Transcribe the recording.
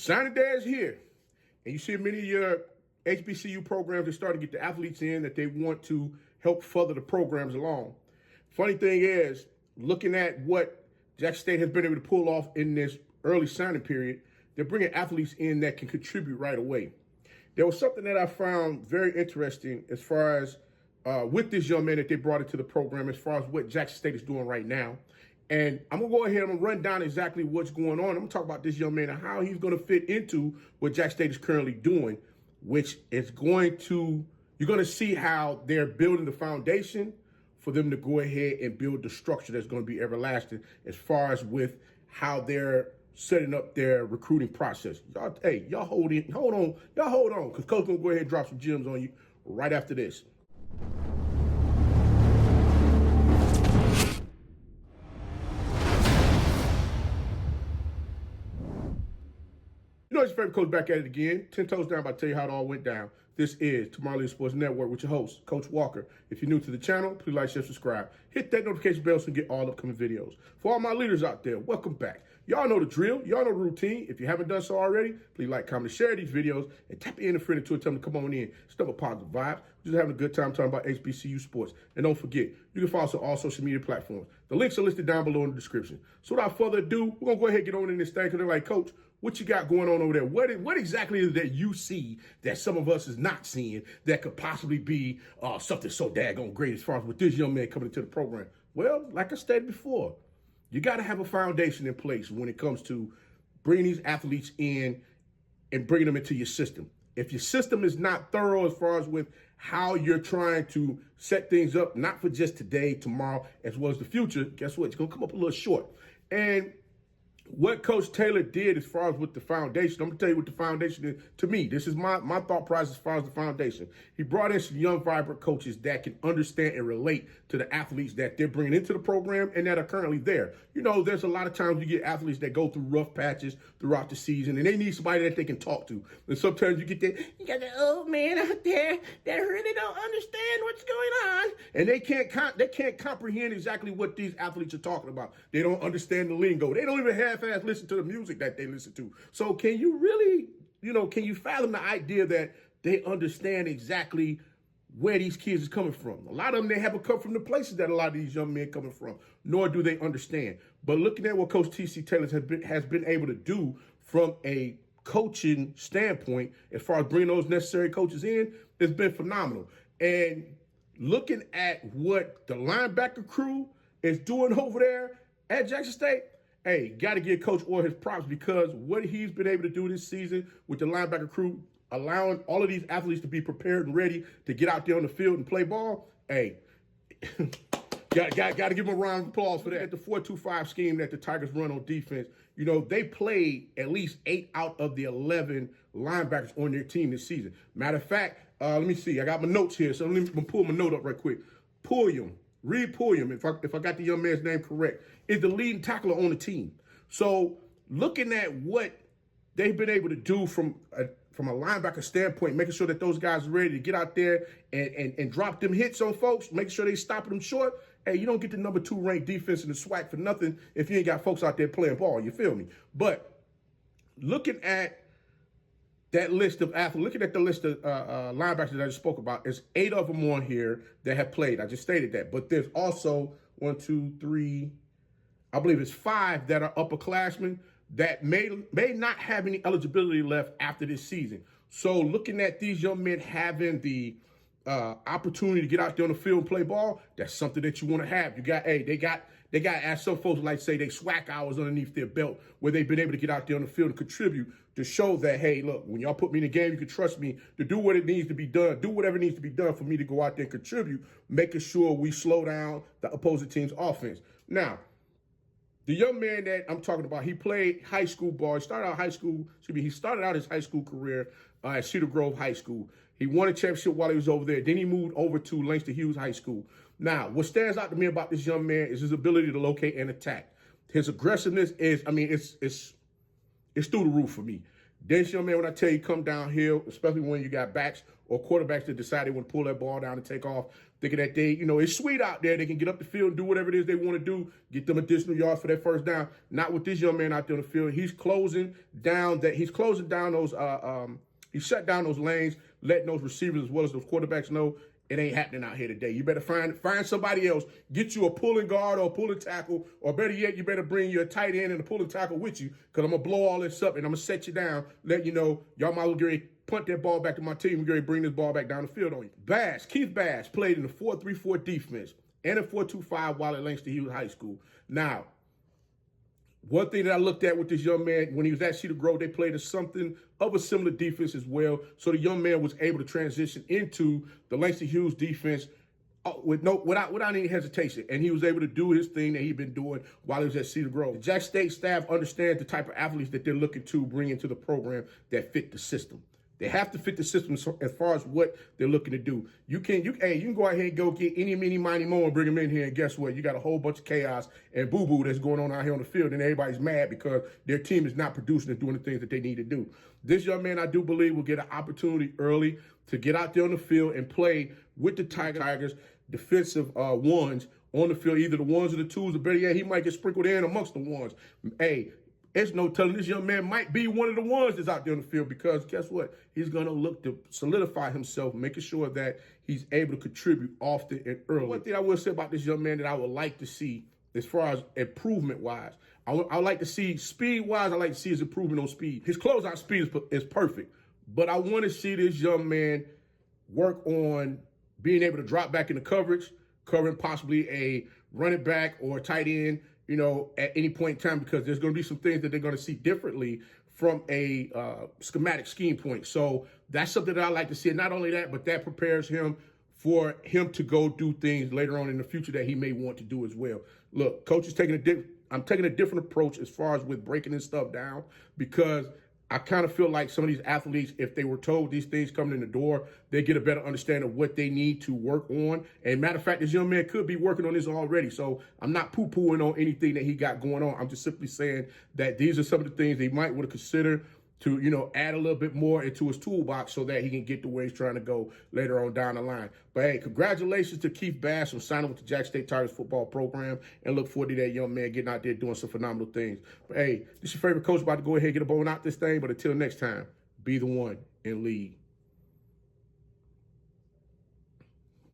Signing day is here. And you see many of your HBCU programs are starting to get the athletes in that they want to help further the programs along. Funny thing is, looking at what Jackson State has been able to pull off in this early signing period, they're bringing athletes in that can contribute right away. There was something that I found very interesting as far as with this young man that they brought into the program, as far as what Jackson State is doing right now. And I'm going to go ahead and run down exactly what's going on. I'm going to talk about this young man and how he's going to fit into what Jackson State is currently doing, which is you're going to see how they're building the foundation for them to go ahead and build the structure that's going to be everlasting as far as with how they're setting up their recruiting process. Y'all hold on, because Coach going to go ahead and drop some gems on you right after this. You know, it's your favorite coach back at it again. 10 toes down, about to tell you how it all went down. This is Tomorrow Leader Sports Network with your host, Coach Walker. If you're new to the channel, please like, share, subscribe. Hit that notification bell so you get all upcoming videos. For all my leaders out there, welcome back. Y'all know the drill. Y'all know the routine. If you haven't done so already, please like, comment, share these videos, and tap in a friend or two and tell them to come on in. It's a positive vibes. We're just having a good time talking about HBCU sports. And don't forget, you can follow us on all social media platforms. The links are listed down below in the description. So without further ado, we're going to go ahead and get on in this thing because they're like, Coach, what you got going on over there? What exactly is it that you see that some of us is not seeing that could possibly be something so daggone great as far as with this young man coming into the program? Well, like I stated before, you got to have a foundation in place when it comes to bringing these athletes in and bringing them into your system. If your system is not thorough as far as with how you're trying to set things up, not for just today, tomorrow, as well as the future, guess what? It's going to come up a little short. And what Coach Taylor did as far as with the foundation, I'm going to tell you what the foundation is. To me, this is my thought process as far as the foundation. He brought in some young, vibrant coaches that can understand and relate to the athletes that they're bringing into the program and that are currently there. You know, there's a lot of times you get athletes that go through rough patches throughout the season, and they need somebody that they can talk to. And sometimes you got that old man out there that really don't understand what's going on, and they can't comprehend exactly what these athletes are talking about. They don't understand the lingo. They don't even half listen to the music that they listen to. So can you really, can you fathom the idea that they understand exactly where these kids is coming from? A lot of them, they haven't come from the places that a lot of these young men coming from, nor do they understand. But looking at what Coach T.C. Taylor has been able to do from a coaching standpoint, as far as bringing those necessary coaches in, it's been phenomenal. And looking at what the linebacker crew is doing over there at Jackson State, hey, got to give Coach Orr his props, because what he's been able to do this season with the linebacker crew, allowing all of these athletes to be prepared and ready to get out there on the field and play ball, hey, got to give him a round of applause for that. The 4-2-5 scheme that the Tigers run on defense, they played at least 8 out of the 11 linebackers on their team this season. Matter of fact, let me see. I got my notes here, so let me pull my note up right quick. Reed Pulliam, if I got the young man's name correct, is the leading tackler on the team. So looking at what they've been able to do from a linebacker standpoint, making sure that those guys are ready to get out there and drop them hits on folks, making sure they stopping them short. Hey, you don't get the number 2 ranked defense in the SWAC for nothing if you ain't got folks out there playing ball. You feel me? But looking at that list of athletes, looking at the list of linebackers that I just spoke about, there's 8 of them on here that have played. I just stated that. But there's also 1, 2, 3, I believe it's 5 that are upperclassmen that may not have any eligibility left after this season. So looking at these young men having the opportunity to get out there on the field and play ball, that's something that you want to have. They got, as some folks like to say, they SWAC hours underneath their belt where they've been able to get out there on the field and contribute to show that, hey, look, when y'all put me in the game, you can trust me to do what it needs to be done, do whatever needs to be done for me to go out there and contribute, making sure we slow down the opposing team's offense. Now, the young man that I'm talking about, he played high school ball. He started out his high school career at Cedar Grove High School. He won a championship while he was over there. Then he moved over to Langston Hughes High School. Now, what stands out to me about this young man is his ability to locate and attack. His aggressiveness is, it's through the roof for me. This young man, when I tell you come downhill, especially when you got backs or quarterbacks that decide they want to pull that ball down and take off, thinking that they, it's sweet out there. They can get up the field and do whatever it is they want to do, get them additional yards for that first down. Not with this young man out there on the field. He's closing down those, he shut down those lanes, letting those receivers as well as those quarterbacks know it ain't happening out here today. You better find somebody else, get you a pulling guard or a pulling tackle, or better yet, you better bring your tight end and a pulling tackle with you, because I'm going to blow all this up and I'm going to set you down, let you know, y'all might as well get ready to punt that ball back to my team and get ready to bring this ball back down the field on you. Keith Bass played in the 4-3-4 defense and a 4-2-5 while at Langston Hughes High School. Now, one thing that I looked at with this young man, when he was at Cedar Grove, they played something of a similar defense as well. So the young man was able to transition into the Langston Hughes defense without any hesitation. And he was able to do his thing that he'd been doing while he was at Cedar Grove. The Jackson State staff understands the type of athletes that they're looking to bring into the program that fit the system. They have to fit the system as far as what they're looking to do. You can go out here and go get any, mini, miny, mo and bring them in here, and guess what? You got a whole bunch of chaos and boo-boo that's going on out here on the field, and everybody's mad because their team is not producing and doing the things that they need to do. This young man, I do believe, will get an opportunity early to get out there on the field and play with the Tigers defensive ones on the field, either the ones or the twos, or better yet, he might get sprinkled in amongst the ones. Hey, it's no telling this young man might be one of the ones that's out there on the field, because guess what? He's going to look to solidify himself, making sure that he's able to contribute often and early. One thing I will say about this young man that I would like to see as far as improvement-wise, I would like to see speed-wise, I like to see his improvement on speed. His closeout speed is perfect, but I want to see this young man work on being able to drop back into coverage, covering possibly a running back or a tight end, at any point in time, because there's going to be some things that they're going to see differently from a schematic scheme point. So that's something that I like to see. And not only that, but that prepares him for him to go do things later on in the future that he may want to do as well. Look, coach is I'm taking a different approach as far as with breaking this stuff down, because I kind of feel like some of these athletes, if they were told these things coming in the door, they get a better understanding of what they need to work on. And matter of fact, this young man could be working on this already. So I'm not poo-pooing on anything that he got going on. I'm just simply saying that these are some of the things they might want to consider to, add a little bit more into his toolbox so that he can get to where he's trying to go later on down the line. But hey, congratulations to Keith Bass on signing with the Jackson State Tigers football program, and look forward to that young man getting out there doing some phenomenal things. But hey, this is your favorite coach about to go ahead and get a bone out this thing. But until next time, be the one and lead.